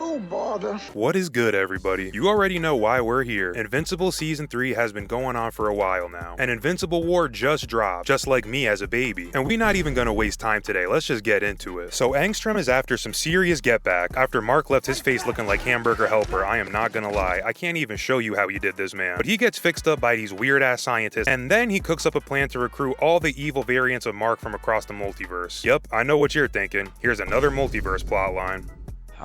Oh, bother. What is good, everybody? You already know why we're here. Invincible Season 3 has been going on for a while now, and Invincible War just dropped, just like me as a baby. And we're not even gonna waste time today, let's just get into it. So Angstrom is after some serious get back, after Mark left his face looking like Hamburger Helper. I am not gonna lie, I can't even show you how he did this, man. But he gets fixed up by these weird-ass scientists, and then he cooks up a plan to recruit all the evil variants of Mark from across the multiverse. Yep, I know what you're thinking. Here's another multiverse plotline.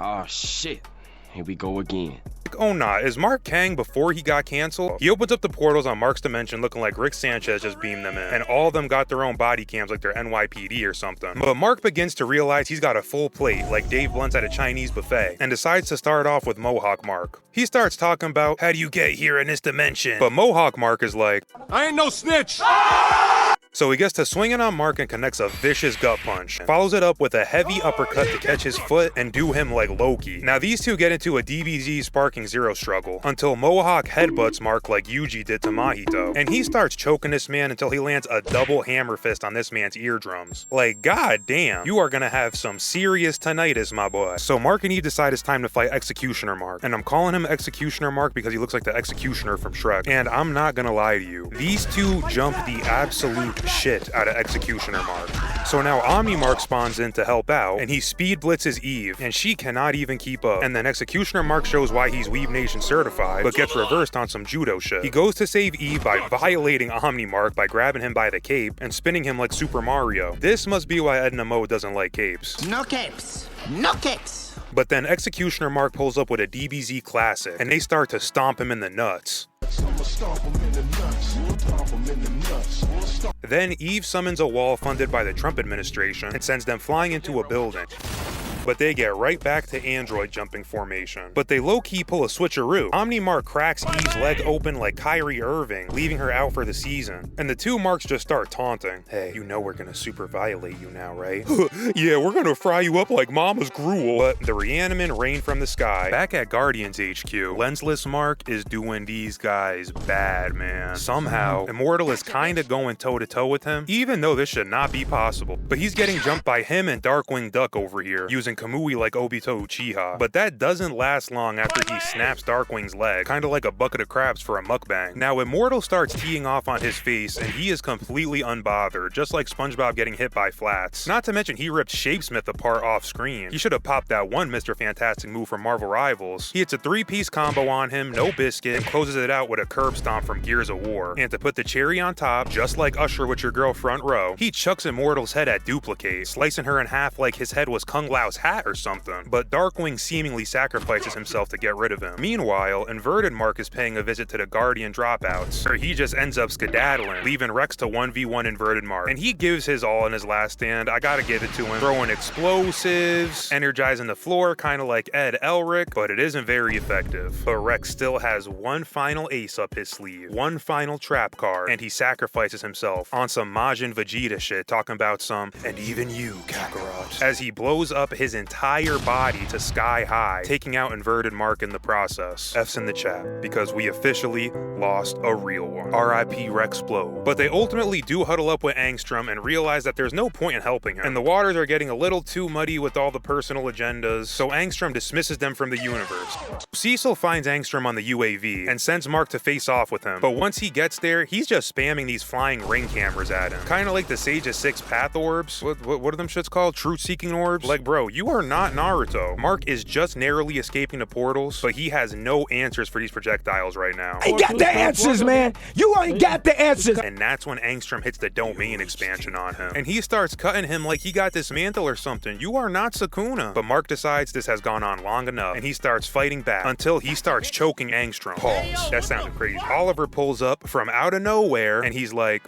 Oh shit, here we go again. Oh nah, is Mark Kang before he got canceled? He opens up the portals on Mark's dimension looking like Rick Sanchez just beamed them in, and all of them got their own body cams like they're NYPD or something. But Mark begins to realize he's got a full plate like Dave Blunt's at a Chinese buffet, and decides to start off with Mohawk Mark. He starts talking about, how do you get here in this dimension? But Mohawk Mark is like, I ain't no snitch! So he gets to swinging on Mark and connects a vicious gut punch. Follows it up with a heavy uppercut to catch his foot and do him like Loki. Now these two get into a DBZ sparking zero struggle until Mohawk headbutts Mark like Yuji did to Mahito. And he starts choking this man until he lands a double hammer fist on this man's eardrums. Like, god damn, you are gonna have some serious tinnitus, my boy. So Mark and Eve decide it's time to fight Executioner Mark. And I'm calling him Executioner Mark because he looks like the Executioner from Shrek. And I'm not gonna lie to you, these two jump the absolute shit out of Executioner Mark. So now Omni Mark spawns in to help out, and he speed blitzes Eve, and she cannot even keep up. And then Executioner Mark shows why he's Weave Nation certified, but gets reversed on some judo shit. He goes to save Eve by violating Omni Mark by grabbing him by the cape and spinning him like Super Mario. This must be why Edna Mode doesn't like capes. No capes. No capes. But then Executioner Mark pulls up with a DBZ classic, and they start to stomp him in the nuts. Then Eve summons a wall funded by the Trump administration and sends them flying into a building. But they get right back to android jumping formation. But they low-key pull a switcheroo. Omni Mark cracks Eve's leg open like Kyrie Irving, leaving her out for the season. And the two Marks just start taunting. Hey, you know we're gonna super violate you now, right? Yeah, we're gonna fry you up like mama's gruel. But the Reanimin rain from the sky. Back at Guardians HQ, Lensless Mark is doing these guys bad, man. Somehow, Immortal is kinda going toe-to-toe with him, even though this should not be possible. But he's getting jumped by him and Darkwing Duck over here, using Kamui like Obito Uchiha. But that doesn't last long after he snaps Darkwing's leg, kinda like a bucket of crabs for a mukbang. Now Immortal starts teeing off on his face, and he is completely unbothered, just like SpongeBob getting hit by flats. Not to mention he ripped Shapesmith apart off screen. He should have popped that one Mr. Fantastic move from Marvel Rivals. He hits a 3-piece combo on him, no biscuit, and closes it out with a curb stomp from Gears of War. And to put the cherry on top, just like Usher with your girl front row, he chucks Immortal's head at Duplicate, slicing her in half like his head was Kung Lao's hat or something. But Darkwing seemingly sacrifices himself to get rid of him. Meanwhile, Inverted Mark is paying a visit to the Guardian dropouts, where he just ends up skedaddling, leaving Rex to 1v1 Inverted Mark. And he gives his all in his last stand, I gotta give it to him. Throwing explosives, energizing the floor, kinda like Ed Elric, but it isn't very effective. But Rex still has one final ace up his sleeve, one final trap card, and he sacrifices himself on some Majin Vegeta shit, talking about some, and even you, Kakarot, as he blows up his entire body to sky high, taking out Inverted Mark in the process. F's in the chat, because we officially lost a real one. RIP Rexplode. But they ultimately do huddle up with Angstrom and realize that there's no point in helping him, and the waters are getting a little too muddy with all the personal agendas, so Angstrom dismisses them from the universe. Cecil finds Angstrom on the UAV and sends Mark to face off with him, but once he gets there, he's just spamming these flying ring cameras at him. Kinda like the Sage of Six Path Orbs. What are them shits called? Truth-seeking orbs? Like, bro, you are not Naruto. Mark is just narrowly escaping the portals, but he has no answers for these projectiles right now. I got the answers, man! You ain't got the answers! And that's when Angstrom hits the domain expansion on him, and he starts cutting him like he got this mantle or something. You are not Sukuna. But Mark decides this has gone on long enough, and he starts fighting back until he starts choking Angstrom. Pause. That sounded crazy. Oliver pulls up from out of nowhere, and he's like,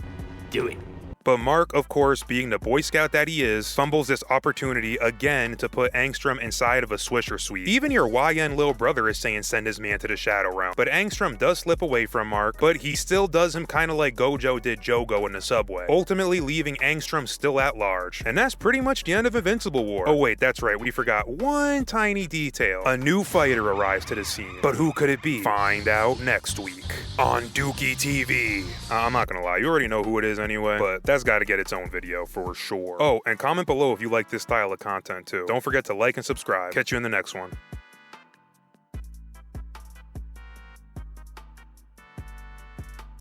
Do it. But Mark, of course, being the Boy Scout that he is, fumbles this opportunity again to put Angstrom inside of a Swisher Suite. Even your YN little brother is saying send his man to the Shadow Realm. But Angstrom does slip away from Mark, but he still does him kind of like Gojo did Jogo in the subway, ultimately leaving Angstrom still at large. And that's pretty much the end of Invincible War. Oh wait, that's right, we forgot one tiny detail. A new fighter arrives to the scene. But who could it be? Find out next week on Dookie TV. I'm not gonna lie, you already know who it is anyway, but that's got to get its own video for sure. Oh, and comment below if you like this style of content too. Don't forget to like and subscribe. Catch you in the next one.